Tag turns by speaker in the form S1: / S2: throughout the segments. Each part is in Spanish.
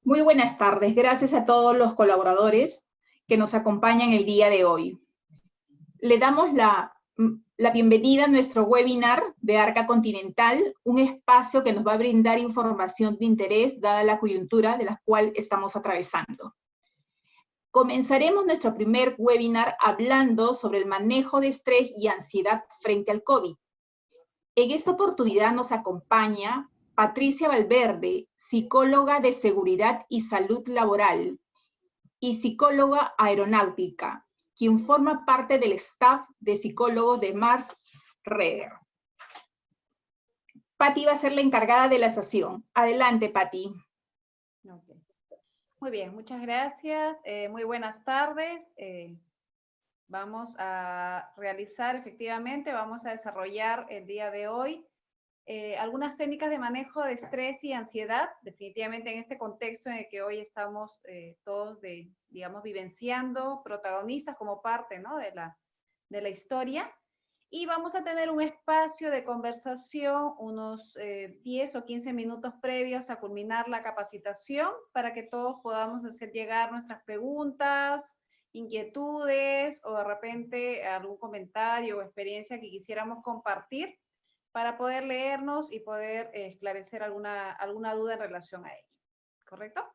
S1: Muy buenas tardes. Gracias a todos los colaboradores que nos acompañan el día de hoy. Le damos la bienvenida a nuestro webinar de Arca Continental, un espacio que nos va a brindar información de interés dada la coyuntura de la cual estamos atravesando. Comenzaremos nuestro primer webinar hablando sobre el manejo de estrés y ansiedad frente al COVID. En esta oportunidad nos acompaña Patricia Valverde, psicóloga de seguridad y salud laboral y psicóloga aeronáutica, quien forma parte del staff de psicólogos de Mars Reder. Pati va a ser la encargada de la sesión. Adelante, Pati.
S2: Okay. Muy bien, muchas gracias. Muy buenas tardes. Vamos a realizar, efectivamente, vamos a desarrollar el día de hoy algunas técnicas de manejo de estrés y ansiedad, definitivamente en este contexto en el que hoy estamos todos, digamos, vivenciando, protagonistas como parte, ¿no?, de la historia. Y vamos a tener un espacio de conversación, unos 10 o 15 minutos previos a culminar la capacitación, para que todos podamos hacer llegar nuestras preguntas, inquietudes o de repente algún comentario o experiencia que quisiéramos compartir, para poder leernos y poder esclarecer alguna duda en relación a ello. ¿Correcto?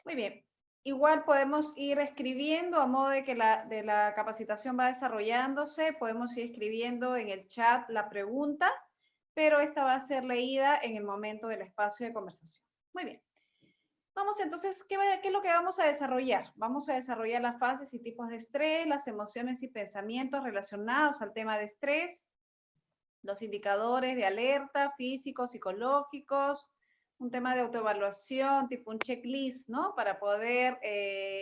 S2: Muy bien. Igual podemos ir escribiendo a modo de que la capacitación va desarrollándose, podemos ir escribiendo en el chat la pregunta, pero esta va a ser leída en el momento del espacio de conversación. Muy bien. Vamos entonces, ¿qué es lo que vamos a desarrollar? Vamos a desarrollar las fases y tipos de estrés, las emociones y pensamientos relacionados al tema de estrés, los indicadores de alerta, físicos, psicológicos, un tema de autoevaluación, tipo un checklist, ¿no? Para poder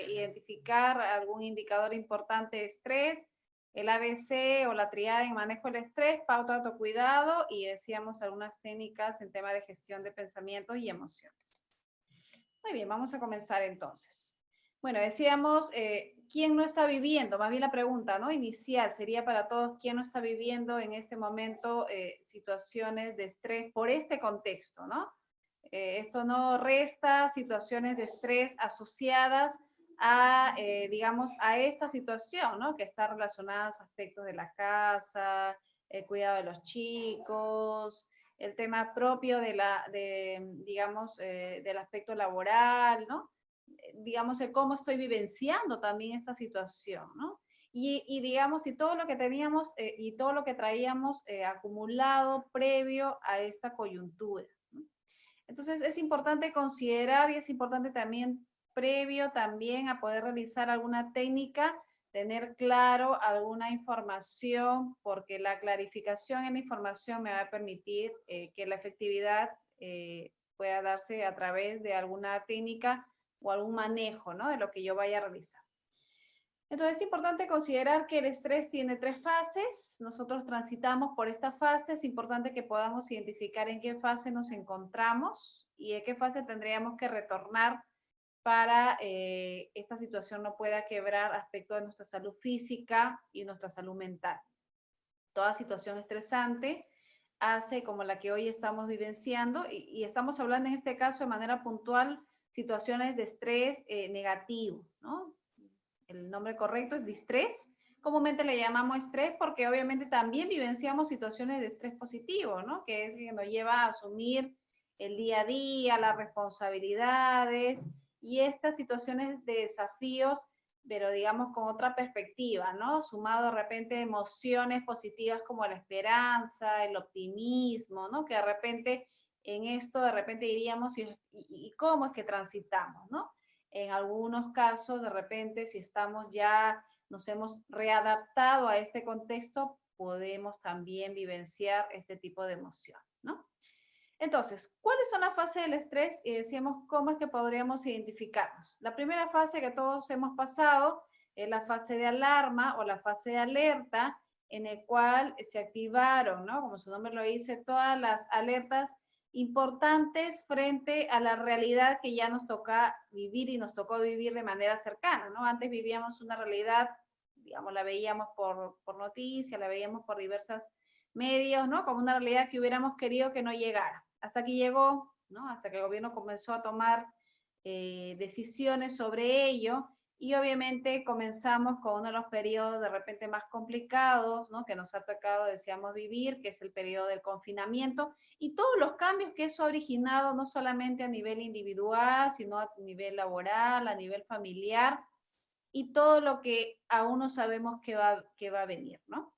S2: identificar algún indicador importante de estrés, el ABC o la triada en manejo del estrés, pauta de autocuidado y decíamos algunas técnicas en tema de gestión de pensamientos y emociones. Muy bien, vamos a comenzar entonces. Bueno, decíamos, ¿quién no está viviendo? Más bien la pregunta, ¿no?, inicial sería para todos, ¿quién no está viviendo en este momento situaciones de estrés por este contexto, ¿no? Esto no resta situaciones de estrés asociadas a, digamos, a esta situación, ¿no?, que está relacionada a aspectos de la casa, el cuidado de los chicos, el tema propio digamos, del aspecto laboral, ¿no? Digamos, el cómo estoy vivenciando también esta situación, ¿no? Y digamos, y todo lo que teníamos y todo lo que traíamos acumulado previo a esta coyuntura, ¿no? Entonces, es importante considerar y es importante también, previo también a poder realizar alguna técnica, tener claro alguna información, porque la clarificación en la información me va a permitir que la efectividad pueda darse a través de alguna técnica o algún manejo, ¿no?, de lo que yo vaya a realizar. Entonces es importante considerar que el estrés tiene 3 fases. Nosotros transitamos por esta fase. Es importante que podamos identificar en qué fase nos encontramos y en qué fase tendríamos que retornar para esta situación no pueda quebrar aspectos de nuestra salud física y nuestra salud mental. Toda situación estresante hace, como la que hoy estamos vivenciando, y estamos hablando en este caso de manera puntual, situaciones de estrés negativo, ¿no? El nombre correcto es distrés. Comúnmente le llamamos estrés porque obviamente también vivenciamos situaciones de estrés positivo, ¿no?, que es que nos lleva a asumir el día a día, las responsabilidades y estas situaciones de desafíos, pero digamos con otra perspectiva, ¿no? Sumado de repente emociones positivas como la esperanza, el optimismo, ¿no? Que de repente en esto de repente diríamos, ¿y cómo es que transitamos, ¿no? En algunos casos, de repente, si estamos ya, nos hemos readaptado a este contexto, podemos también vivenciar este tipo de emoción, ¿no? Entonces, ¿cuáles son las fases del estrés? Y decíamos, ¿cómo es que podríamos identificarnos? La primera fase que todos hemos pasado es la fase de alarma o la fase de alerta, en el cual se activaron, ¿no?, como su nombre lo dice, todas las alertas importantes frente a la realidad que ya nos toca vivir y nos tocó vivir de manera cercana, ¿no? Antes vivíamos una realidad, digamos, la veíamos por noticias, la veíamos por diversos medios, ¿no?, como una realidad que hubiéramos querido que no llegara. Hasta que llegó, ¿no?, hasta que el gobierno comenzó a tomar decisiones sobre ello. Y obviamente comenzamos con uno de los periodos de repente más complicados, ¿no? Que nos ha tocado, decíamos, vivir, que es el periodo del confinamiento, y todos los cambios que eso ha originado, no solamente a nivel individual, sino a nivel laboral, a nivel familiar, y todo lo que aún no sabemos que va a venir, ¿no?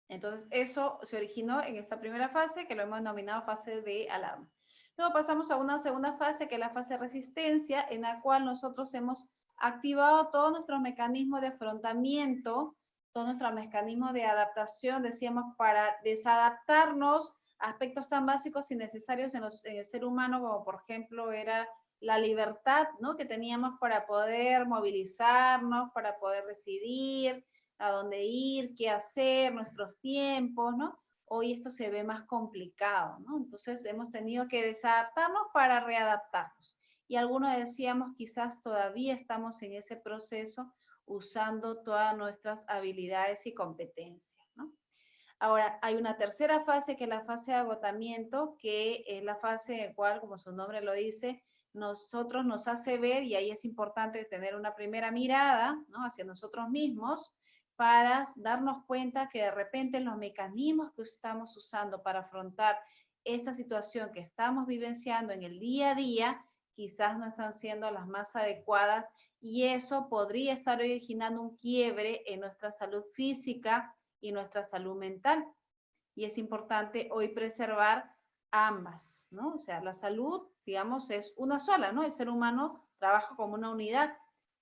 S2: Entonces, eso se originó en esta primera fase, que lo hemos denominado fase de alarma. Luego pasamos a una segunda fase, que es la fase de resistencia, en la cual nosotros hemos activado todos nuestros mecanismos de afrontamiento, todos nuestros mecanismos de adaptación, decíamos, para desadaptarnos a aspectos tan básicos y necesarios en el ser humano, como por ejemplo era la libertad, ¿no? Que teníamos para poder movilizarnos, para poder decidir a dónde ir, qué hacer, nuestros tiempos, ¿no? Hoy esto se ve más complicado, ¿no? Entonces hemos tenido que desadaptarnos para readaptarnos. Y algunos decíamos, quizás todavía estamos en ese proceso usando todas nuestras habilidades y competencias, ¿no? Ahora, hay una tercera fase, que es la fase de agotamiento, que es la fase en la cual, como su nombre lo dice, nosotros nos hace ver, y ahí es importante tener una primera mirada, ¿no? Hacia nosotros mismos, para darnos cuenta que de repente los mecanismos que estamos usando para afrontar esta situación que estamos vivenciando en el día a día, quizás no están siendo las más adecuadas, y eso podría estar originando un quiebre en nuestra salud física y nuestra salud mental. Y es importante hoy preservar ambas, ¿no? O sea, la salud, digamos, es una sola, ¿no? El ser humano trabaja como una unidad.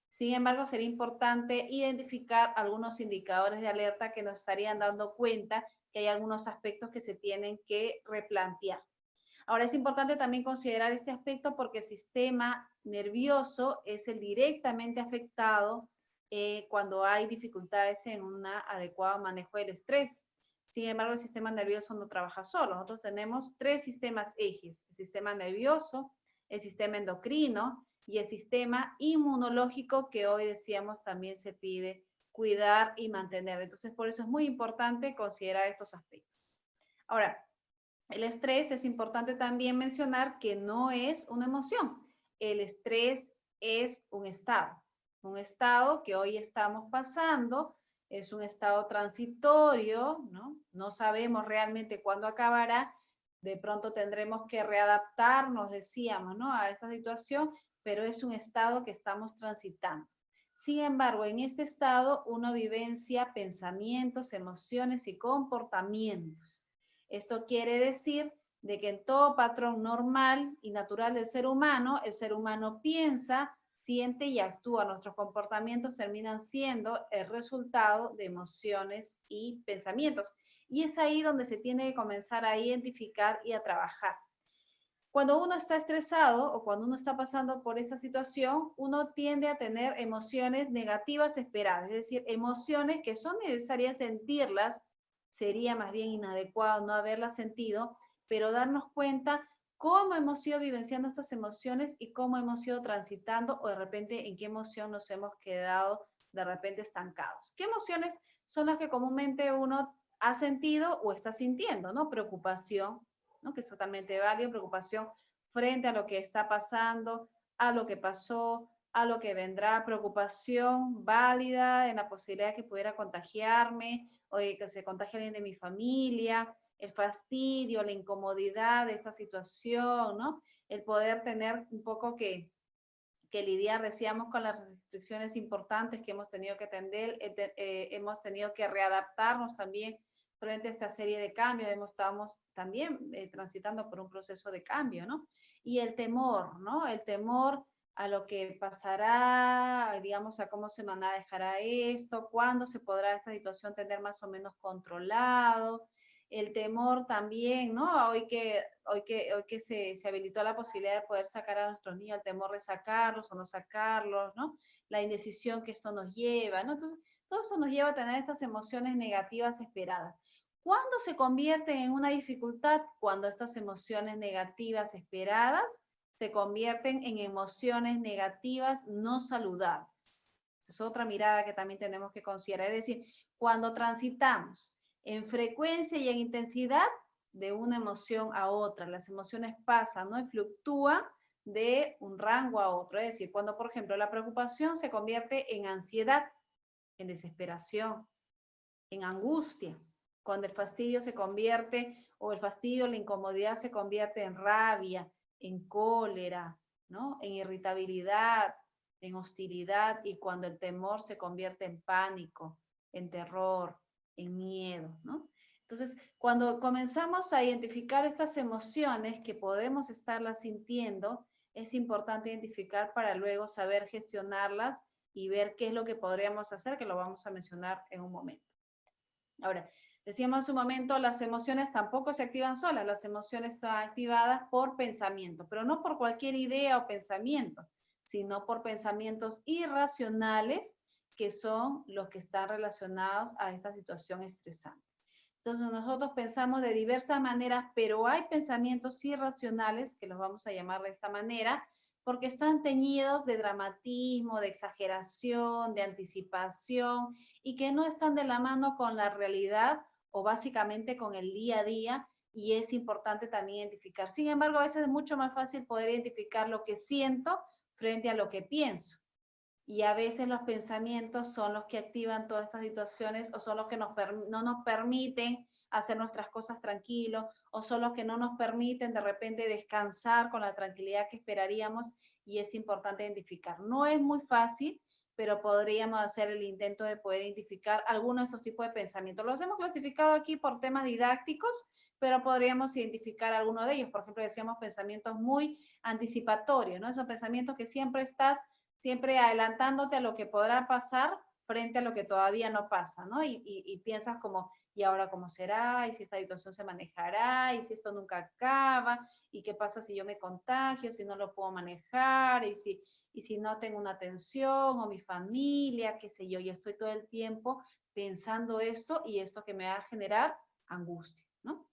S2: Sin embargo, sería importante identificar algunos indicadores de alerta que nos estarían dando cuenta que hay algunos aspectos que se tienen que replantear. Ahora, es importante también considerar este aspecto porque el sistema nervioso es el directamente afectado cuando hay dificultades en un adecuado manejo del estrés. Sin embargo, el sistema nervioso no trabaja solo. Nosotros tenemos tres sistemas ejes: el sistema nervioso, el sistema endocrino y el sistema inmunológico, que hoy decíamos también se pide cuidar y mantener. Entonces, por eso es muy importante considerar estos aspectos. Ahora, el estrés es importante también mencionar que no es una emoción. El estrés es un estado que hoy estamos pasando, es un estado transitorio, ¿no? No sabemos realmente cuándo acabará, de pronto tendremos que readaptarnos, decíamos, ¿no? A esta situación, pero es un estado que estamos transitando. Sin embargo, en este estado uno vivencia pensamientos, emociones y comportamientos. Esto quiere decir de que en todo patrón normal y natural del ser humano, el ser humano piensa, siente y actúa. Nuestros comportamientos terminan siendo el resultado de emociones y pensamientos. Y es ahí donde se tiene que comenzar a identificar y a trabajar. Cuando uno está estresado o cuando uno está pasando por esta situación, uno tiende a tener emociones negativas esperadas, es decir, emociones que son necesarias sentirlas. Sería más bien inadecuado no haberlas sentido, pero darnos cuenta cómo hemos ido vivenciando estas emociones y cómo hemos ido transitando, o de repente en qué emoción nos hemos quedado de repente estancados. ¿Qué emociones son las que comúnmente uno ha sentido o está sintiendo, ¿no? Preocupación, ¿no? Que es totalmente válido, preocupación frente a lo que está pasando, a lo que pasó, a lo que vendrá, preocupación válida en la posibilidad de que pudiera contagiarme o de que se contagie alguien de mi familia, el fastidio, la incomodidad de esta situación, ¿no? El poder tener un poco que lidiar, decíamos, con las restricciones importantes que hemos tenido que atender, hemos tenido que readaptarnos también frente a esta serie de cambios, estamos también transitando por un proceso de cambio, ¿no? Y el temor, ¿no? El temor a lo que pasará, digamos, a cómo se manejará esto, cuándo se podrá esta situación tener más o menos controlado, el temor también, ¿no? Hoy que se habilitó la posibilidad de poder sacar a nuestros niños, el temor de sacarlos o no sacarlos, ¿no? La indecisión que esto nos lleva, ¿no? Entonces, todo eso nos lleva a tener estas emociones negativas esperadas. ¿Cuándo se convierten en una dificultad? Cuando estas emociones negativas esperadas se convierten en emociones negativas no saludables. Esa es otra mirada que también tenemos que considerar. Es decir, cuando transitamos en frecuencia y en intensidad de una emoción a otra, las emociones pasan, ¿no? Y fluctúan de un rango a otro. Es decir, cuando, por ejemplo, la preocupación se convierte en ansiedad, en desesperación, en angustia. Cuando el fastidio se convierte, o el fastidio, la incomodidad se convierte en rabia, en cólera, ¿no? En irritabilidad, en hostilidad, y cuando el temor se convierte en pánico, en terror, en miedo, ¿no? Entonces, cuando comenzamos a identificar estas emociones que podemos estarlas sintiendo, es importante identificar para luego saber gestionarlas y ver qué es lo que podríamos hacer, que lo vamos a mencionar en un momento. Ahora, decíamos en un momento, las emociones tampoco se activan solas, las emociones están activadas por pensamiento, pero no por cualquier idea o pensamiento, sino por pensamientos irracionales que son los que están relacionados a esta situación estresante. Entonces nosotros pensamos de diversas maneras, pero hay pensamientos irracionales, que los vamos a llamar de esta manera, porque están teñidos de dramatismo, de exageración, de anticipación, y que no están de la mano con la realidad o básicamente con el día a día, y es importante también identificar. Sin embargo, a veces es mucho más fácil poder identificar lo que siento frente a lo que pienso. Y a veces los pensamientos son los que activan todas estas situaciones, o son los que no nos permiten hacer nuestras cosas tranquilos, o son los que no nos permiten de repente descansar con la tranquilidad que esperaríamos, y es importante identificar. No es muy fácil, pero podríamos hacer el intento de poder identificar algunos de estos tipos de pensamientos. Los hemos clasificado aquí por temas didácticos, pero podríamos identificar algunos de ellos. Por ejemplo, decíamos pensamientos muy anticipatorios, ¿no? Esos pensamientos que siempre adelantándote a lo que podrá pasar frente a lo que todavía no pasa, ¿no? Y piensas como, ¿y ahora cómo será? ¿Y si esta situación se manejará? ¿Y si esto nunca acaba? ¿Y qué pasa si yo me contagio? ¿Si no lo puedo manejar? ¿Y si no tengo una atención? ¿O mi familia? ¿Qué sé yo? Y estoy todo el tiempo pensando esto, y esto que me va a generar angustia, ¿no?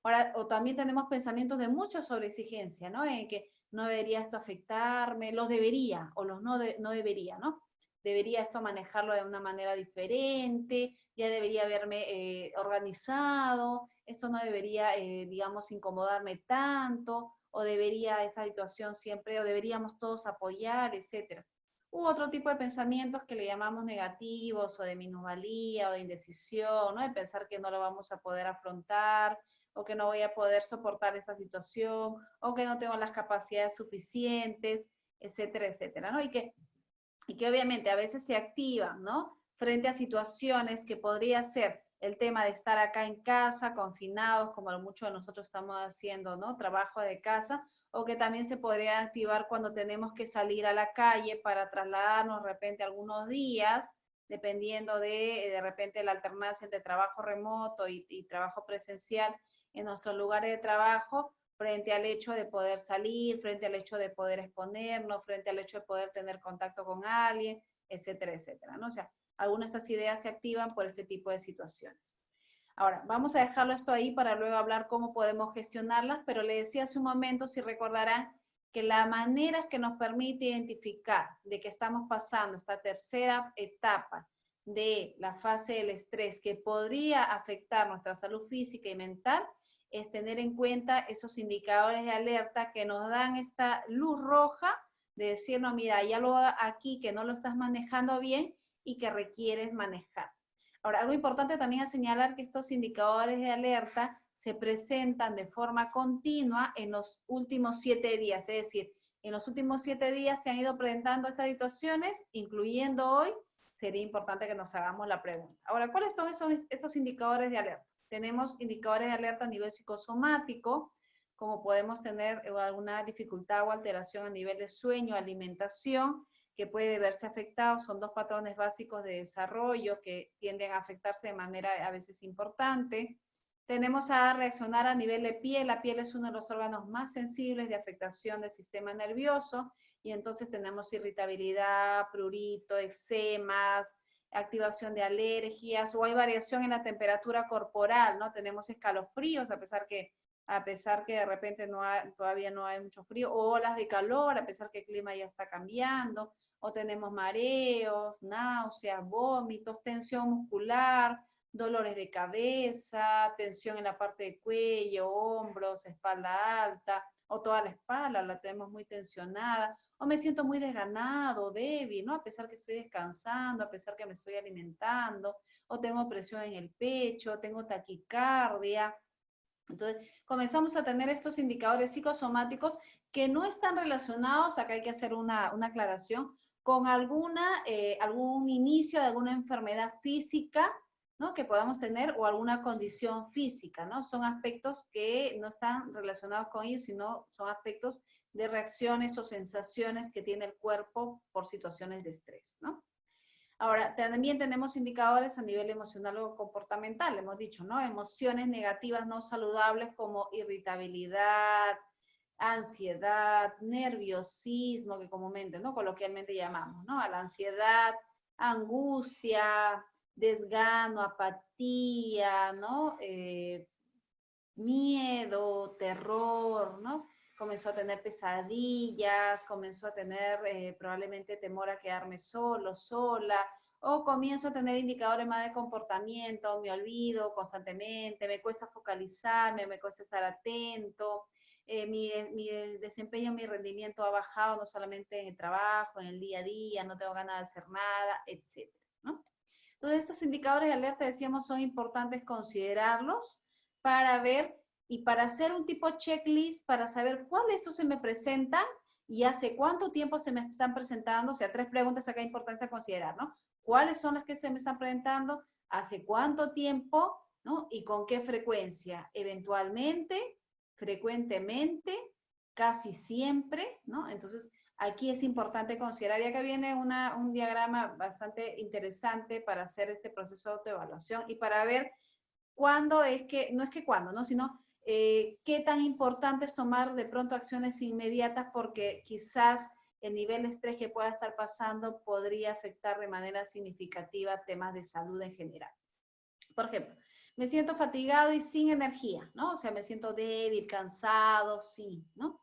S2: Ahora, o también tenemos pensamientos de mucha sobreexigencia, ¿no? En que no debería esto afectarme, los debería o los no debería, ¿no? Debería esto manejarlo de una manera diferente, ya debería haberme organizado, esto no debería, digamos, incomodarme tanto, o debería esta situación siempre, o deberíamos todos apoyar, etcétera. U otro tipo de pensamientos que le llamamos negativos, o de minusvalía, o de indecisión, ¿no? De pensar que no lo vamos a poder afrontar, o que no voy a poder soportar esta situación, o que no tengo las capacidades suficientes, etcétera, etcétera, ¿no? Y que obviamente a veces se activan, ¿no? Frente a situaciones que podría ser el tema de estar acá en casa, confinados, como muchos de nosotros estamos haciendo, ¿no? Trabajo de casa, o que también se podría activar cuando tenemos que salir a la calle para trasladarnos de repente algunos días, dependiendo de repente la alternancia entre trabajo remoto y trabajo presencial en nuestros lugares de trabajo, frente al hecho de poder salir, frente al hecho de poder exponernos, frente al hecho de poder tener contacto con alguien, etcétera, etcétera, ¿no? O sea, algunas de estas ideas se activan por este tipo de situaciones. Ahora, vamos a dejarlo esto ahí para luego hablar cómo podemos gestionarlas, pero le decía hace un momento, si recordarán, que la manera que nos permite identificar de que estamos pasando esta tercera etapa de la fase del estrés que podría afectar nuestra salud física y mental, es tener en cuenta esos indicadores de alerta que nos dan esta luz roja de decirnos, mira, ya lo aquí que no lo estás manejando bien y que requieres manejar. Ahora, algo importante también es señalar que estos indicadores de alerta se presentan de forma continua en los últimos 7 días, es decir, en los últimos 7 días se han ido presentando estas situaciones, incluyendo hoy. Sería importante que nos hagamos la pregunta. Ahora, ¿cuáles son estos indicadores de alerta? Tenemos indicadores de alerta a nivel psicosomático, como podemos tener alguna dificultad o alteración a nivel de sueño, alimentación, que puede verse afectado. Son 2 patrones básicos de desarrollo que tienden a afectarse de manera a veces importante. Tenemos a reaccionar a nivel de piel. La piel es uno de los órganos más sensibles de afectación del sistema nervioso, y entonces tenemos irritabilidad, prurito, eczemas, activación de alergias, o hay variación en la temperatura corporal, ¿no? Tenemos escalofríos, a pesar que de repente todavía no hay mucho frío, o olas de calor, a pesar que el clima ya está cambiando, o tenemos mareos, náuseas, vómitos, tensión muscular, dolores de cabeza, tensión en la parte de cuello, hombros, espalda alta, o toda la espalda la tenemos muy tensionada, o me siento muy desganado, débil, ¿no? A pesar que estoy descansando, a pesar que me estoy alimentando, o tengo presión en el pecho, tengo taquicardia. Entonces, comenzamos a tener estos indicadores psicosomáticos que no están relacionados, acá hay que hacer una aclaración, con algún inicio de alguna enfermedad física, ¿no? Que podamos tener o alguna condición física, ¿no? Son aspectos que no están relacionados con ellos, sino son aspectos de reacciones o sensaciones que tiene el cuerpo por situaciones de estrés, ¿no? Ahora, también tenemos indicadores a nivel emocional o comportamental, hemos dicho, ¿no? Emociones negativas no saludables como irritabilidad, ansiedad, nerviosismo, que comúnmente, ¿no? Coloquialmente llamamos, ¿no? A la ansiedad, angustia, desgano, apatía, ¿no? Miedo, terror, ¿no? Comenzó a tener pesadillas, comenzó a tener probablemente temor a quedarme solo, sola, o comienzo a tener indicadores más de comportamiento, me olvido constantemente, me cuesta focalizarme, me cuesta estar atento, mi desempeño, mi rendimiento ha bajado no solamente en el trabajo, en el día a día, no tengo ganas de hacer nada, etcétera, ¿no? Entonces, estos indicadores de alerta, decíamos, son importantes considerarlos para ver y para hacer un tipo checklist para saber cuál de estos se me presentan y hace cuánto tiempo se me están presentando. O sea, 3 preguntas acá importantes a considerar, ¿no? ¿Cuáles son las que se me están presentando? ¿Hace cuánto tiempo? ¿No? ¿Y con qué frecuencia? Eventualmente, frecuentemente, casi siempre, ¿no? Entonces, aquí es importante considerar, y acá viene un diagrama bastante interesante para hacer este proceso de autoevaluación y para ver cuándo es que, no es que cuándo, ¿no? Sino qué tan importante es tomar de pronto acciones inmediatas porque quizás el nivel de estrés que pueda estar pasando podría afectar de manera significativa temas de salud en general. Por ejemplo, me siento fatigado y sin energía, ¿no? O sea, me siento débil, cansado, sí, ¿no?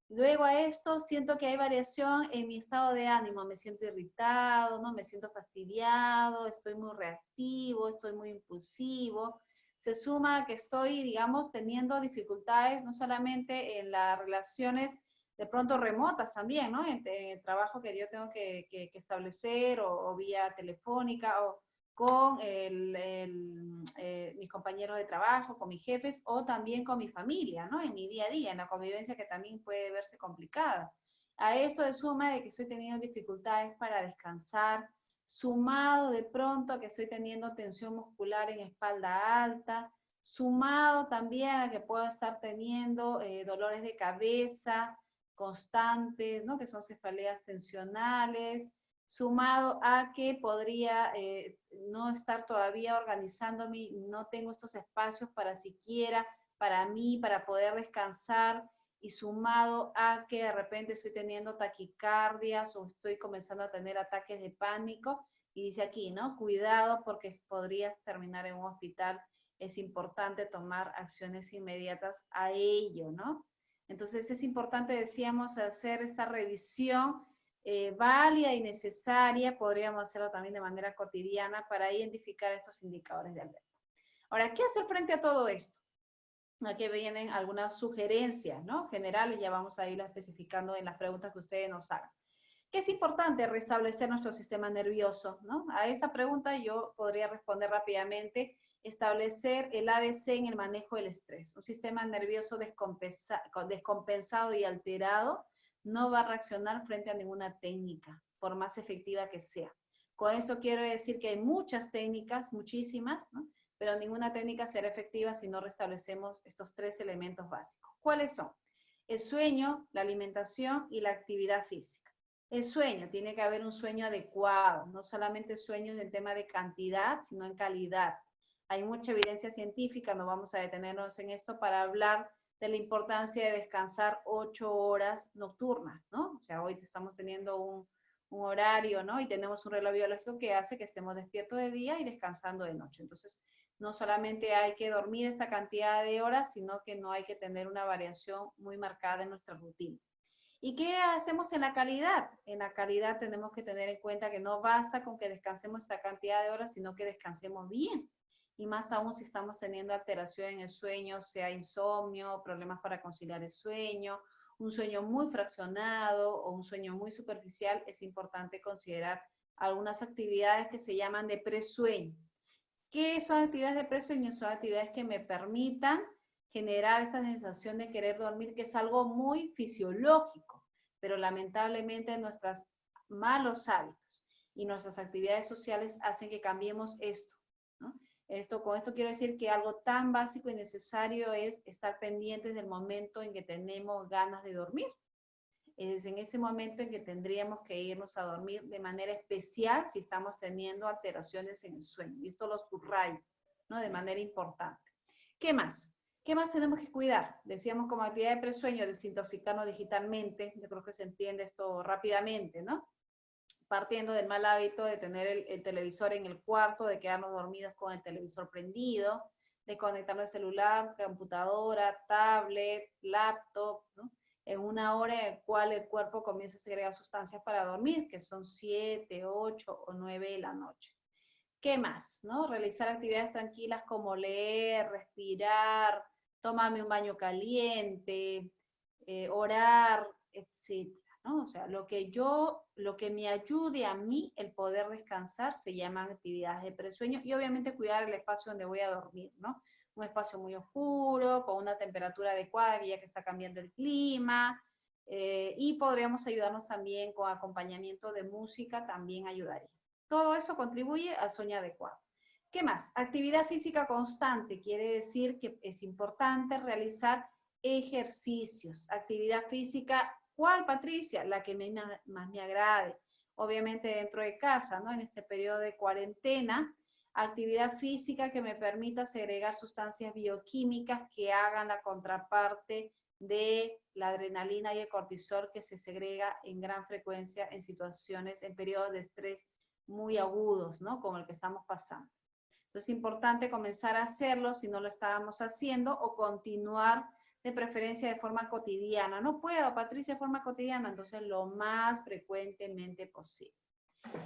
S2: Luego a esto siento que hay variación en mi estado de ánimo, me siento irritado, ¿no? Me siento fastidiado, estoy muy reactivo, estoy muy impulsivo. Se suma a que estoy, digamos, teniendo dificultades no solamente en las relaciones de pronto remotas también, ¿no? En el trabajo que yo tengo que establecer o vía telefónica o con mis compañeros de trabajo, con mis jefes o también con mi familia, ¿no? En mi día a día, en la convivencia que también puede verse complicada. A esto de suma de que estoy teniendo dificultades para descansar, sumado de pronto a que estoy teniendo tensión muscular en espalda alta, sumado también a que puedo estar teniendo dolores de cabeza constantes, ¿no? Que son cefaleas tensionales, sumado a que podría no estar todavía organizándome, no tengo estos espacios para siquiera, para mí, para poder descansar, y sumado a que de repente estoy teniendo taquicardias o estoy comenzando a tener ataques de pánico, y dice aquí, ¿no? Cuidado porque podrías terminar en un hospital, es importante tomar acciones inmediatas a ello, ¿no? Entonces es importante, decíamos, hacer esta revisión válida y necesaria, podríamos hacerlo también de manera cotidiana para identificar estos indicadores de alerta. Ahora, ¿qué hacer frente a todo esto? Aquí vienen algunas sugerencias, ¿no? Generales, ya vamos a ir especificando en las preguntas que ustedes nos hagan. ¿Qué es importante? Restablecer nuestro sistema nervioso, ¿no? A esta pregunta yo podría responder rápidamente, establecer el ABC en el manejo del estrés. Un sistema nervioso descompensado y alterado no va a reaccionar frente a ninguna técnica, por más efectiva que sea. Con esto quiero decir que hay muchas técnicas, muchísimas, ¿no? Pero ninguna técnica será efectiva si no restablecemos estos 3 elementos básicos. ¿Cuáles son? El sueño, la alimentación y la actividad física. El sueño, tiene que haber un sueño adecuado, no solamente sueños en tema de cantidad, sino en calidad. Hay mucha evidencia científica, no vamos a detenernos en esto para hablar de la importancia de descansar 8 horas nocturnas, ¿no? O sea, hoy estamos teniendo un horario, ¿no? Y tenemos un reloj biológico que hace que estemos despiertos de día y descansando de noche. Entonces, no solamente hay que dormir esta cantidad de horas, sino que no hay que tener una variación muy marcada en nuestra rutina. ¿Y qué hacemos en la calidad? En la calidad tenemos que tener en cuenta que no basta con que descansemos esta cantidad de horas, sino que descansemos bien. y más aún si estamos teniendo alteración en el sueño, sea insomnio, problemas para conciliar el sueño, un sueño muy fraccionado o un sueño muy superficial, es importante considerar algunas actividades que se llaman de presueño. ¿Qué son actividades de presueño? Son actividades que me permitan generar esta sensación de querer dormir, que es algo muy fisiológico, pero lamentablemente nuestros malos hábitos y nuestras actividades sociales hacen que cambiemos esto, ¿no? Con esto quiero decir que algo tan básico y necesario es estar pendientes del momento en que tenemos ganas de dormir. Es en ese momento en que tendríamos que irnos a dormir de manera especial si estamos teniendo alteraciones en el sueño. Y esto lo subrayo, ¿no? De manera importante. ¿Qué más? ¿Qué más tenemos que cuidar? Decíamos como actividad de presueño, desintoxicarnos digitalmente. Yo creo que se entiende esto rápidamente, ¿no? Partiendo del mal hábito de tener el televisor en el cuarto, de quedarnos dormidos con el televisor prendido, de conectarnos al celular, computadora, tablet, laptop, ¿no? En una hora en la cual el cuerpo comienza a segregar sustancias para dormir, que son 7, 8 o 9 de la noche. ¿Qué más? ¿No? Realizar actividades tranquilas como leer, respirar, tomarme un baño caliente, orar, etc. ¿no? O sea, lo que me ayude a mí el poder descansar se llaman actividades de presueño y obviamente cuidar el espacio donde voy a dormir, ¿no? Un espacio muy oscuro, con una temperatura adecuada, ya que está cambiando el clima, y podríamos ayudarnos también con acompañamiento de música, también ayudaría. Todo eso contribuye al sueño adecuado. ¿Qué más? Actividad física constante, quiere decir que es importante realizar ejercicios. Actividad física, ¿cuál, Patricia? La que más me agrade. Obviamente dentro de casa, ¿no? En este periodo de cuarentena, actividad física que me permita segregar sustancias bioquímicas que hagan la contraparte de la adrenalina y el cortisol que se segrega en gran frecuencia en situaciones, en periodos de estrés muy agudos, ¿no? Como el que estamos pasando. Entonces es importante comenzar a hacerlo si no lo estábamos haciendo o continuar de preferencia de forma cotidiana. No puedo, Patricia, de forma cotidiana, entonces lo más frecuentemente posible.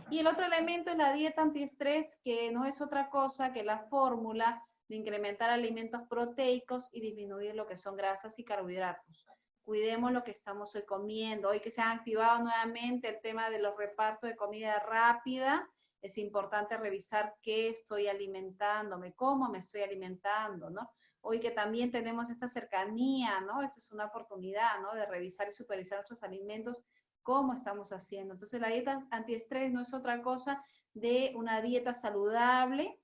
S2: Y el otro elemento es la dieta antiestrés, que no es otra cosa que la fórmula de incrementar alimentos proteicos y disminuir lo que son grasas y carbohidratos. Cuidemos lo que estamos hoy comiendo. Hoy que se ha activado nuevamente el tema de los repartos de comida rápida, es importante revisar qué estoy alimentándome, cómo me estoy alimentando, ¿no? Hoy que también tenemos esta cercanía, ¿no? Esto es una oportunidad, ¿no? De revisar y supervisar nuestros alimentos, cómo estamos haciendo. Entonces la dieta antiestrés no es otra cosa de una dieta saludable,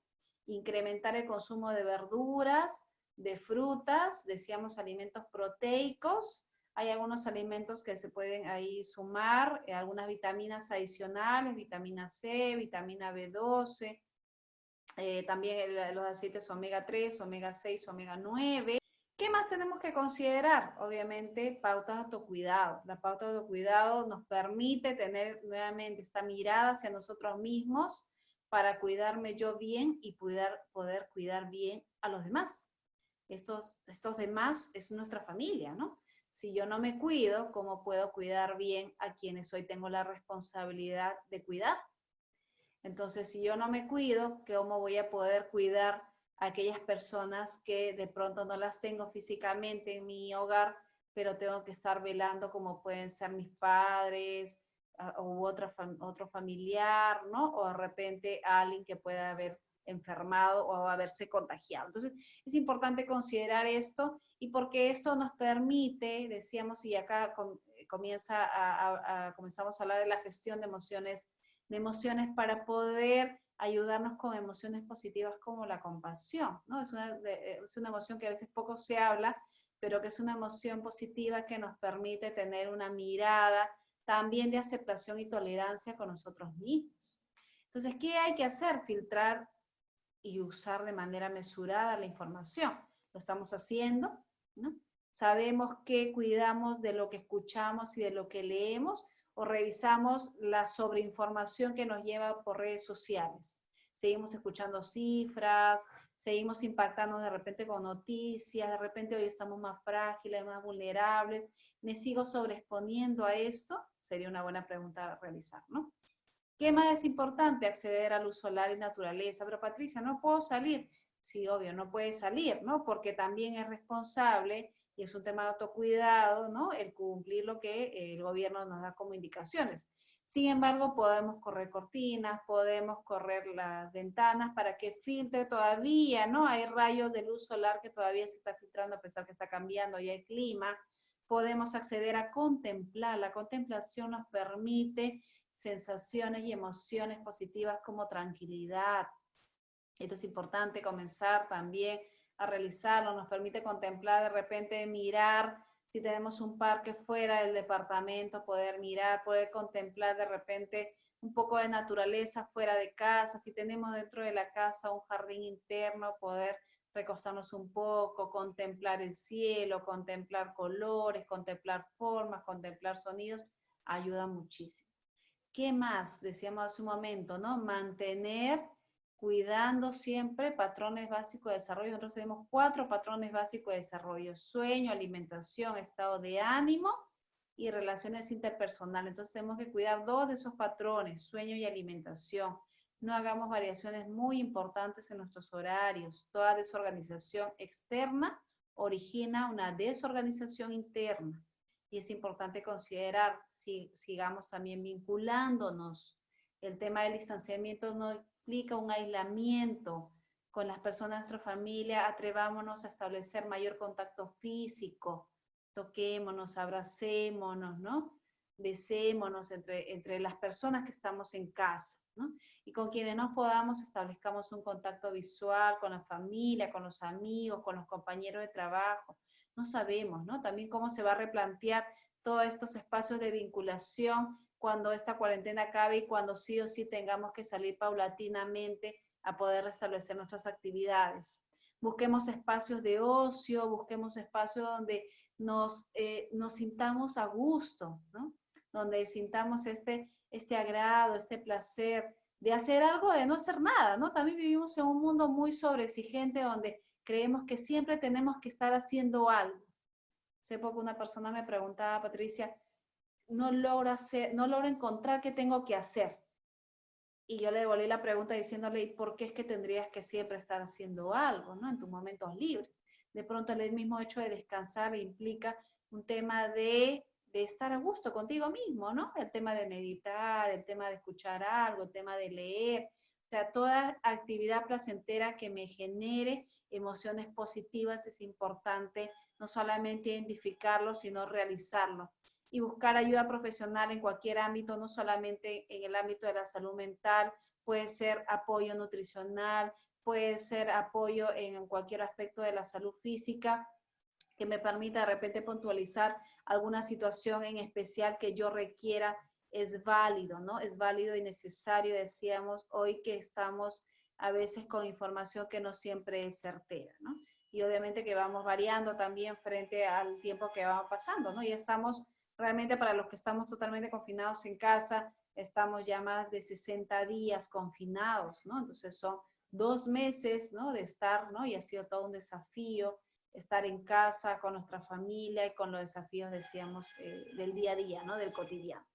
S2: incrementar el consumo de verduras, de frutas, decíamos alimentos proteicos. Hay algunos alimentos que se pueden ahí sumar, algunas vitaminas adicionales, vitamina C, vitamina B12, también los aceites omega 3, omega 6, omega 9. ¿Qué más tenemos que considerar? Obviamente, pautas de autocuidado. La pauta de autocuidado nos permite tener nuevamente esta mirada hacia nosotros mismos para cuidarme yo bien y poder cuidar bien a los demás. Estos demás es nuestra familia, ¿no? Si yo no me cuido, ¿cómo puedo cuidar bien a quienes hoy tengo la responsabilidad de cuidar? Entonces, si yo no me cuido, ¿cómo voy a poder cuidar a aquellas personas que de pronto no las tengo físicamente en mi hogar, pero tengo que estar velando como pueden ser mis padres u otro familiar, ¿no? O de repente alguien que pueda haber enfermado o haberse contagiado. Entonces, es importante considerar esto y porque esto nos permite, decíamos, y acá comenzamos a hablar de la gestión de emociones para poder ayudarnos con emociones positivas como la compasión, ¿no? Es una emoción que a veces poco se habla, pero que es una emoción positiva que nos permite tener una mirada también de aceptación y tolerancia con nosotros mismos. Entonces, ¿qué hay que hacer? Filtrar y usar de manera mesurada la información. Lo estamos haciendo, ¿no? Sabemos que cuidamos de lo que escuchamos y de lo que leemos, o revisamos la sobreinformación que nos lleva por redes sociales. Seguimos escuchando cifras, seguimos impactando de repente con noticias, de repente hoy estamos más frágiles, más vulnerables. ¿Me sigo sobreexponiendo a esto? Sería una buena pregunta a realizar, ¿no? ¿Qué más es importante? Acceder a luz solar y naturaleza. Pero Patricia, no puedo salir. Sí, obvio, no puede salir, ¿no? Porque también es responsable y es un tema de autocuidado, ¿no? El cumplir lo que el gobierno nos da como indicaciones. Sin embargo, podemos correr cortinas, podemos correr las ventanas para que filtre todavía, ¿no? Hay rayos de luz solar que todavía se está filtrando a pesar que está cambiando ya el clima. Podemos acceder a contemplar. La contemplación nos permite sensaciones y emociones positivas como tranquilidad. Esto es importante comenzar también a realizarlo, nos permite contemplar, de repente mirar, si tenemos un parque fuera del departamento, poder mirar, poder contemplar de repente un poco de naturaleza fuera de casa, si tenemos dentro de la casa un jardín interno, poder recostarnos un poco, contemplar el cielo, contemplar colores, contemplar formas, contemplar sonidos, ayuda muchísimo. ¿Qué más? Decíamos hace un momento, ¿no? Mantener, cuidando siempre patrones básicos de desarrollo. Nosotros tenemos 4 patrones básicos de desarrollo: sueño, alimentación, estado de ánimo y relaciones interpersonales. Entonces tenemos que cuidar 2 de esos patrones, sueño y alimentación. No hagamos variaciones muy importantes en nuestros horarios. Toda desorganización externa origina una desorganización interna. Y es importante considerar si sigamos también vinculándonos. El tema del distanciamiento no implica un aislamiento con las personas de nuestra familia. Atrevámonos a establecer mayor contacto físico, toquémonos, abracémonos, ¿no? Besémonos entre las personas que estamos en casa, ¿no? Y con quienes nos podamos establezcamos un contacto visual con la familia, con los amigos, con los compañeros de trabajo. No sabemos, ¿no? También cómo se va a replantear todos estos espacios de vinculación cuando esta cuarentena acabe y cuando sí o sí tengamos que salir paulatinamente a poder restablecer nuestras actividades. Busquemos espacios de ocio, busquemos espacios donde nos sintamos a gusto, ¿no? Donde sintamos este agrado, este placer de hacer algo, de no hacer nada, ¿no? También vivimos en un mundo muy sobreexigente donde creemos que siempre tenemos que estar haciendo algo. Hace poco una persona me preguntaba, Patricia, no logro encontrar qué tengo que hacer. Y yo le devolví la pregunta diciéndole, ¿y por qué es que tendrías que siempre estar haciendo algo, ¿no? En tus momentos libres. De pronto el mismo hecho de descansar implica un tema de estar a gusto contigo mismo, ¿no? El tema de meditar, el tema de escuchar algo, el tema de leer. O sea, toda actividad placentera que me genere emociones positivas es importante, no solamente identificarlo, sino realizarlo. Y buscar ayuda profesional en cualquier ámbito, no solamente en el ámbito de la salud mental, puede ser apoyo nutricional, puede ser apoyo en cualquier aspecto de la salud física, que me permita de repente puntualizar alguna situación en especial que yo requiera. Es válido, ¿no? Es válido y necesario, decíamos hoy, que estamos a veces con información que no siempre es certera, ¿no? Y obviamente que vamos variando también frente al tiempo que va pasando, ¿no? Y estamos realmente, para los que estamos totalmente confinados en casa, estamos ya más de 60 días confinados, ¿no? Entonces son 2 meses, ¿no? De estar, ¿no? Y ha sido todo un desafío estar en casa con nuestra familia y con los desafíos, decíamos, del día a día, ¿no? Del cotidiano.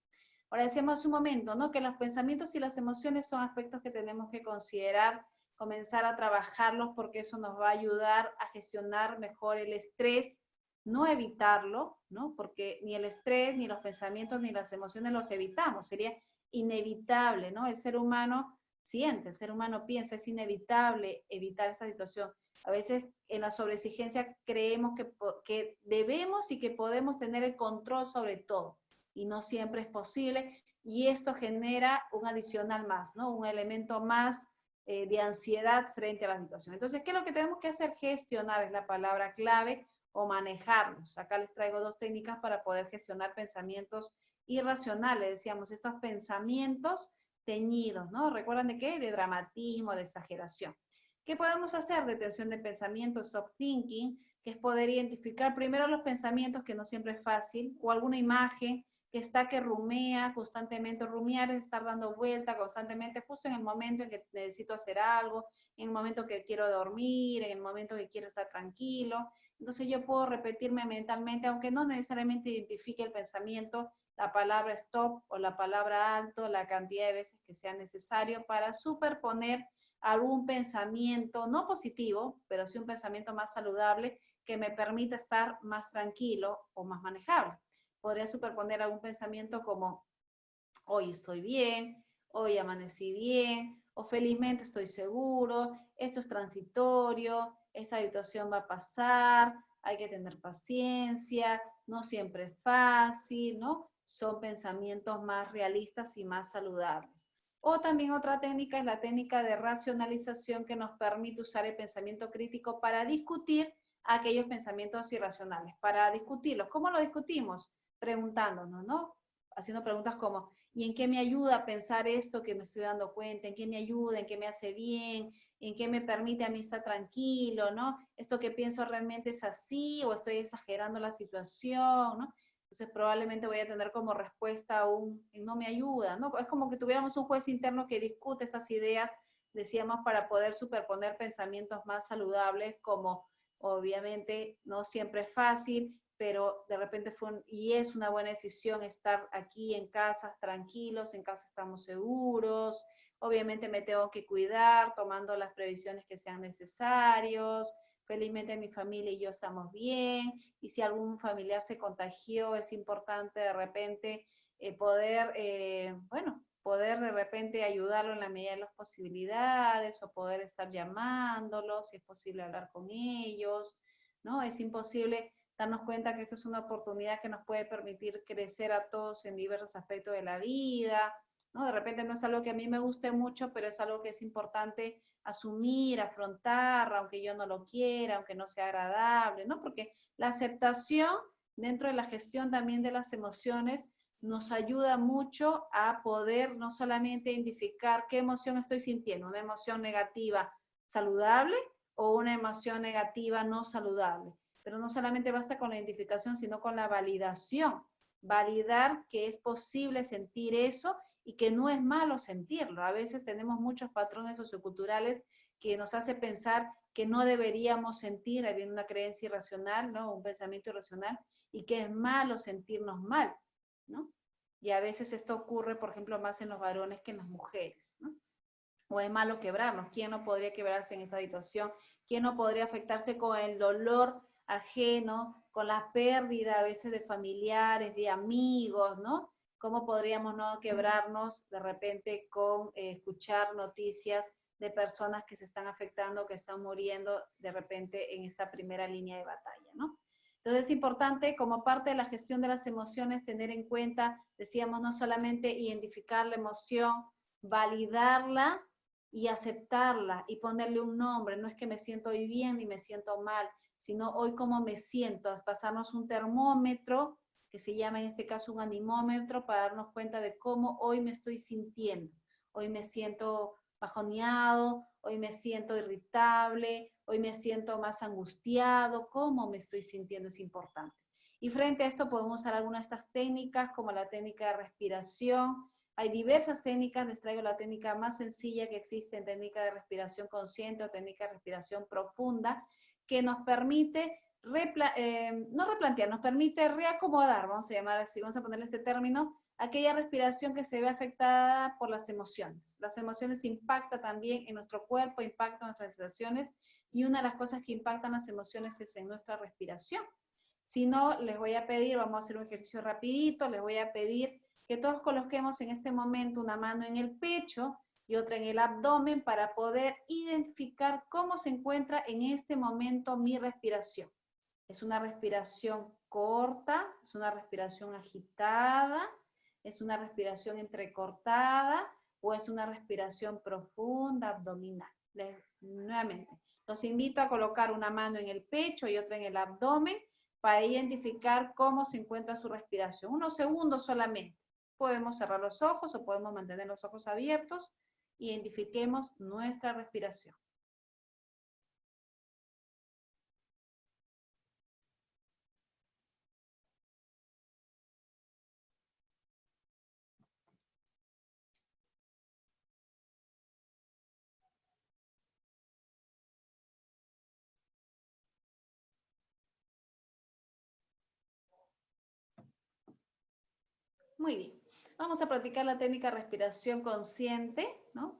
S2: Ahora decíamos hace un momento, ¿no? Que los pensamientos y las emociones son aspectos que tenemos que considerar, comenzar a trabajarlos, porque eso nos va a ayudar a gestionar mejor el estrés, no evitarlo, ¿no? Porque ni el estrés, ni los pensamientos, ni las emociones los evitamos, sería inevitable, ¿no? El ser humano siente, el ser humano piensa, es inevitable evitar esta situación. A veces en la sobreexigencia creemos que debemos y que podemos tener el control sobre todo, y no siempre es posible, y esto genera un adicional más, ¿no? Un elemento más de ansiedad frente a la situación. Entonces, ¿qué es lo que tenemos que hacer? Gestionar es la palabra clave, o manejarlos. Acá les traigo 2 técnicas para poder gestionar pensamientos irracionales. Decíamos, estos pensamientos teñidos, ¿no? ¿Recuerdan de qué? De dramatismo, de exageración. ¿Qué podemos hacer? Detención de pensamientos, soft thinking, que es poder identificar primero los pensamientos, que no siempre es fácil, o alguna imagen que rumea constantemente. Rumiar es estar dando vuelta constantemente, justo en el momento en que necesito hacer algo, en el momento que quiero dormir, en el momento que quiero estar tranquilo. Entonces yo puedo repetirme mentalmente, aunque no necesariamente identifique el pensamiento, la palabra stop o la palabra alto, la cantidad de veces que sea necesario para superponer algún pensamiento, no positivo, pero sí un pensamiento más saludable que me permita estar más tranquilo o más manejable. Podría superponer algún pensamiento como, hoy estoy bien, hoy amanecí bien, o felizmente estoy seguro, esto es transitorio, esta situación va a pasar, hay que tener paciencia, no siempre es fácil, ¿no? Son pensamientos más realistas y más saludables. O también otra técnica es la técnica de racionalización que nos permite usar el pensamiento crítico para discutir aquellos pensamientos irracionales, para discutirlos. ¿Cómo lo discutimos? Preguntándonos, ¿no? Haciendo preguntas como, ¿y en qué me ayuda a pensar esto que me estoy dando cuenta? ¿En qué me ayuda? ¿En qué me hace bien? ¿En qué me permite a mí estar tranquilo? ¿No? ¿Esto que pienso realmente es así o estoy exagerando la situación? ¿No? Entonces probablemente voy a tener como respuesta un no me ayuda, ¿no? Es como que tuviéramos un juez interno que discute estas ideas, decíamos, para poder superponer pensamientos más saludables, como obviamente no siempre es fácil, pero de repente y es una buena decisión estar aquí en casa tranquilos, en casa estamos seguros, obviamente me tengo que cuidar tomando las previsiones que sean necesarios, felizmente mi familia y yo estamos bien, y si algún familiar se contagió, es importante de repente poder de repente ayudarlo en la medida de las posibilidades, o poder estar llamándolos, si es posible hablar con ellos, ¿no? Es imposible darnos cuenta que esta es una oportunidad que nos puede permitir crecer a todos en diversos aspectos de la vida, ¿no? De repente no es algo que a mí me guste mucho, pero es algo que es importante asumir, afrontar, aunque yo no lo quiera, aunque no sea agradable, ¿no? Porque la aceptación dentro de la gestión también de las emociones nos ayuda mucho a poder no solamente identificar qué emoción estoy sintiendo, una emoción negativa saludable o una emoción negativa no saludable. Pero no solamente basta con la identificación, sino con la validación. Validar que es posible sentir eso y que no es malo sentirlo. A veces tenemos muchos patrones socioculturales que nos hace pensar que no deberíamos sentir, habiendo una creencia irracional, ¿no? Un pensamiento irracional, y que es malo sentirnos mal, ¿no? Y a veces esto ocurre, por ejemplo, más en los varones que en las mujeres, ¿no? O es malo quebrarnos. ¿Quién no podría quebrarse en esta situación? ¿Quién no podría afectarse con el dolor ajeno, con la pérdida a veces de familiares, de amigos, ¿no? ¿Cómo podríamos no quebrarnos de repente con escuchar noticias de personas que se están afectando, que están muriendo de repente en esta primera línea de batalla, ¿no? Entonces es importante, como parte de la gestión de las emociones, tener en cuenta, decíamos, no solamente identificar la emoción, validarla y aceptarla y ponerle un nombre. No es que me siento hoy bien ni me siento mal, sino hoy cómo me siento. Pasarnos un termómetro, que se llama en este caso un anemómetro, para darnos cuenta de cómo hoy me estoy sintiendo. Hoy me siento bajoneado, hoy me siento irritable, hoy me siento más angustiado, cómo me estoy sintiendo es importante. Y frente a esto podemos usar algunas de estas técnicas, como la técnica de respiración. Hay diversas técnicas, les traigo la técnica más sencilla que existe, técnica de respiración consciente o técnica de respiración profunda, que nos permite no replantear, nos permite reacomodar, vamos a llamar así, vamos a ponerle este término, aquella respiración que se ve afectada por las emociones. Las emociones impactan también en nuestro cuerpo, impactan nuestras sensaciones, y una de las cosas que impactan las emociones es en nuestra respiración. Si no, les voy a pedir, vamos a hacer un ejercicio rapidito, les voy a pedir que todos coloquemos en este momento una mano en el pecho y otra en el abdomen para poder identificar cómo se encuentra en este momento mi respiración. ¿Es una respiración corta? ¿Es una respiración agitada? ¿Es una respiración entrecortada? ¿O es una respiración profunda, abdominal? Nuevamente, los invito a colocar una mano en el pecho y otra en el abdomen para identificar cómo se encuentra su respiración. Unos segundos solamente. Podemos cerrar los ojos o podemos mantener los ojos abiertos. Identifiquemos nuestra respiración. Muy bien. Vamos a practicar la técnica respiración consciente, ¿no?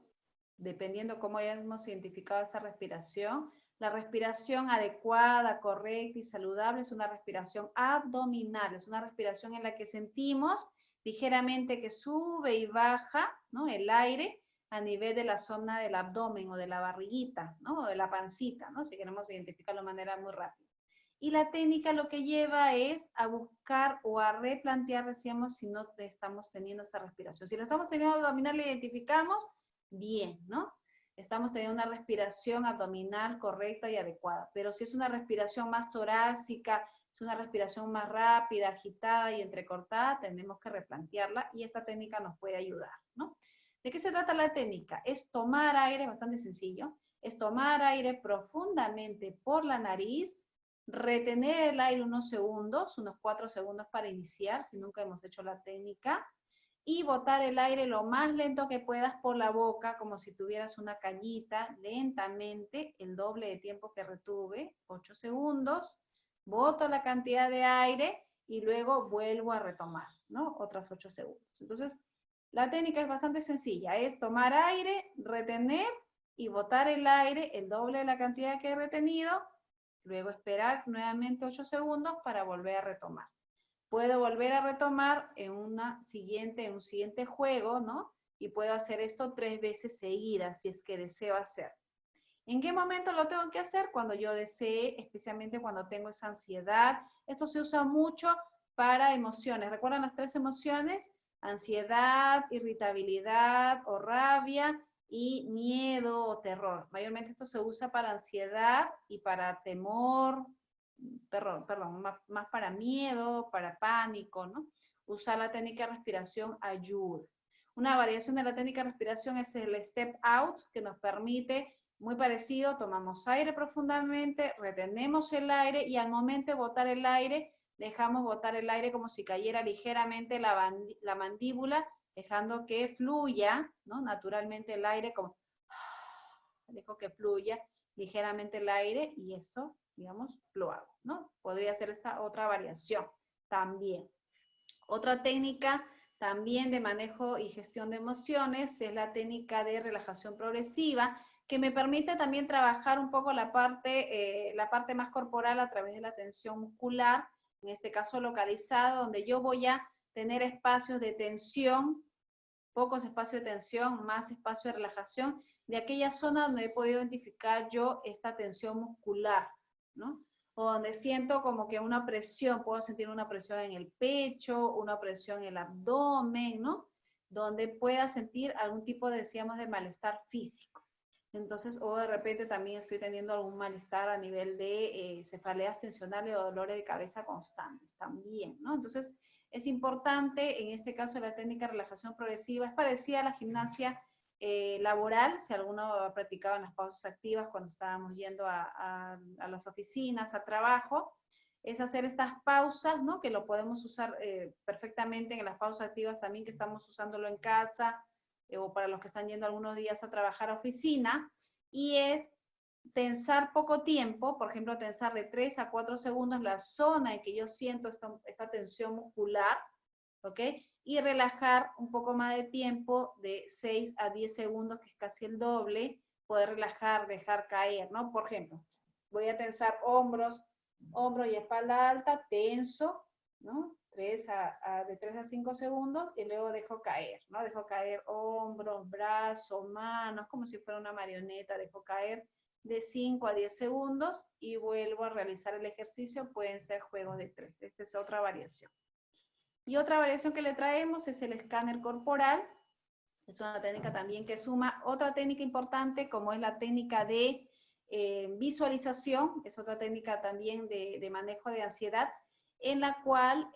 S2: dependiendo cómo hayamos identificado esta respiración, la respiración adecuada, correcta y saludable es una respiración abdominal, es una respiración en la que sentimos ligeramente que sube y baja, ¿no?, el aire a nivel de la zona del abdomen o de la barriguita, ¿no?, o de la pancita, ¿no?, si queremos identificarlo de manera muy rápida. Y la técnica lo que lleva es a buscar o a replantear, decíamos, si no estamos teniendo esta respiración. Si la estamos teniendo abdominal, la identificamos, bien, ¿no? Estamos teniendo una respiración abdominal correcta y adecuada. Pero si es una respiración más torácica, es una respiración más rápida, agitada y entrecortada, tenemos que replantearla y esta técnica nos puede ayudar, ¿no? ¿De qué se trata la técnica? Es tomar aire, bastante sencillo, es tomar aire profundamente por la nariz, retener el aire unos segundos, unos 4 segundos para iniciar, si nunca hemos hecho la técnica, y botar el aire lo más lento que puedas por la boca, como si tuvieras una cañita, lentamente, el doble de tiempo que retuve, 8 segundos, boto la cantidad de aire y luego vuelvo a retomar, ¿no? Otros 8 segundos. Entonces, la técnica es bastante sencilla, es tomar aire, retener y botar el aire, el doble de la cantidad que he retenido, luego esperar nuevamente 8 segundos para volver a retomar. Puedo volver a retomar en un siguiente juego, ¿no? Y puedo hacer esto 3 veces seguidas, si es que deseo hacer. ¿En qué momento lo tengo que hacer? Cuando yo desee, especialmente cuando tengo esa ansiedad. Esto se usa mucho para emociones. ¿Recuerdan las 3 emociones? Ansiedad, irritabilidad o rabia y miedo o terror. Mayormente esto se usa para ansiedad y para temor, perdón, más para miedo, para pánico, ¿no? Usar la técnica de respiración ayuda. Una variación de la técnica de respiración es el step out, que nos permite, muy parecido, tomamos aire profundamente, retenemos el aire y al momento de botar el aire, dejamos botar el aire como si cayera ligeramente la mandíbula, dejando que fluya, ¿no?, naturalmente el aire, como dejo que fluya ligeramente el aire y esto, digamos, lo hago, ¿no? Podría ser esta otra variación también. Otra técnica también de manejo y gestión de emociones es la técnica de relajación progresiva, que me permite también trabajar un poco la parte más corporal a través de la tensión muscular, en este caso localizada, donde yo voy a tener espacios de tensión, pocos espacios de tensión, más espacio de relajación, de aquella zona donde he podido identificar yo esta tensión muscular, ¿no? O donde siento como que una presión, puedo sentir una presión en el pecho, una presión en el abdomen, ¿no? Donde pueda sentir algún tipo, decíamos, de malestar físico. Entonces, o de repente también estoy teniendo algún malestar a nivel de cefaleas tensionales o dolores de cabeza constantes también, ¿no? Entonces, es importante, en este caso, la técnica de relajación progresiva, es parecida a la gimnasia laboral, si alguno ha practicado en las pausas activas cuando estábamos yendo a las oficinas, a trabajo, es hacer estas pausas, ¿no?, que lo podemos usar perfectamente en las pausas activas también, que estamos usándolo en casa, o para los que están yendo algunos días a trabajar a oficina, y es tensar poco tiempo, por ejemplo, tensar de 3 a 4 segundos la zona en que yo siento esta tensión muscular, ¿ok? Y relajar un poco más de tiempo, de 6 a 10 segundos, que es casi el doble, poder relajar, dejar caer, ¿no? Por ejemplo, voy a tensar hombros y espalda alta, tenso, ¿no? De 3 a 5 segundos y luego dejo caer, ¿no? Dejo caer hombros, brazos, manos, como si fuera una marioneta, dejo caer de 5 a 10 segundos y vuelvo a realizar el ejercicio. Pueden ser juegos de 3. Esta es otra variación. Y otra variación que le traemos es el escáner corporal. Es una técnica también que suma otra técnica importante, como es la técnica de visualización. Es otra técnica también de manejo de ansiedad, en la cual,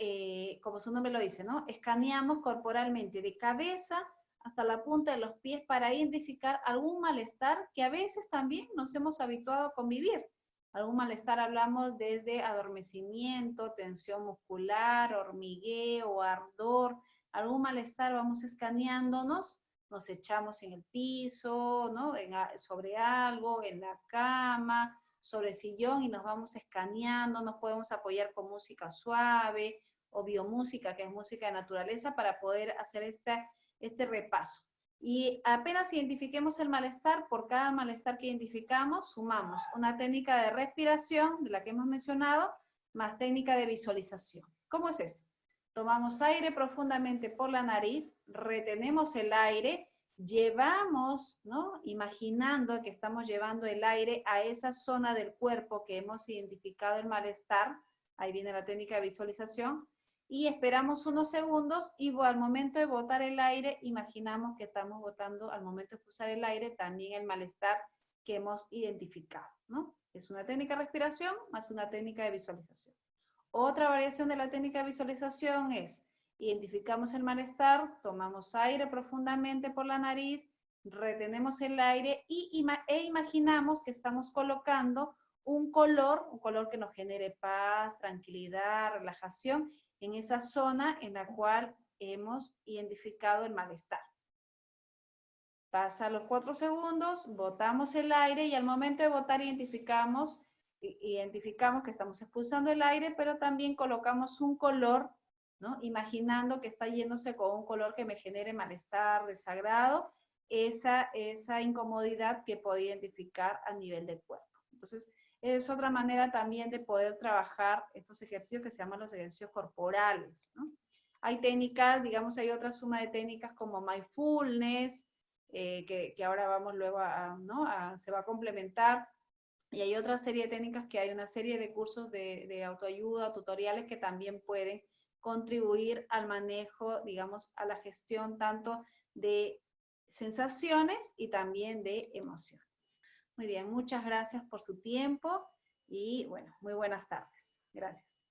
S2: como su nombre lo dice, ¿no?, escaneamos corporalmente de cabeza hasta la punta de los pies para identificar algún malestar que a veces también nos hemos habituado a convivir. Algún malestar hablamos desde adormecimiento, tensión muscular, hormigueo, ardor. Algún malestar vamos escaneándonos, nos echamos en el piso, ¿no?, sobre algo, en la cama, sobre el sillón, y nos vamos escaneando. Nos podemos apoyar con música suave o biomúsica, que es música de naturaleza, para poder hacer este repaso. Y apenas identifiquemos el malestar, por cada malestar que identificamos, sumamos una técnica de respiración, de la que hemos mencionado, más técnica de visualización. ¿Cómo es esto? Tomamos aire profundamente por la nariz, retenemos el aire, llevamos, ¿no? Imaginando que estamos llevando el aire a esa zona del cuerpo que hemos identificado el malestar, ahí viene la técnica de visualización, y esperamos unos segundos y al momento de botar el aire, imaginamos que estamos botando, al momento de expulsar el aire, también el malestar que hemos identificado, ¿no? Es una técnica de respiración más una técnica de visualización. Otra variación de la técnica de visualización es, identificamos el malestar, tomamos aire profundamente por la nariz, retenemos el aire e imaginamos que estamos colocando un color que nos genere paz, tranquilidad, relajación, en esa zona en la cual hemos identificado el malestar. Pasa los 4 segundos, botamos el aire y al momento de botar identificamos que estamos expulsando el aire, pero también colocamos un color, ¿no? Imaginando que está yéndose con un color que me genere malestar, desagrado, esa incomodidad que puedo identificar a nivel del cuerpo. Entonces, es otra manera también de poder trabajar estos ejercicios que se llaman los ejercicios corporales, ¿no? Hay técnicas, digamos, hay otra suma de técnicas como mindfulness, que ahora vamos luego se va a complementar. Y hay otra serie de técnicas que hay una serie de cursos de autoayuda, tutoriales que también pueden contribuir al manejo, digamos, a la gestión tanto de sensaciones y también de emociones. Muy bien, muchas gracias por su tiempo y bueno, muy buenas tardes. Gracias.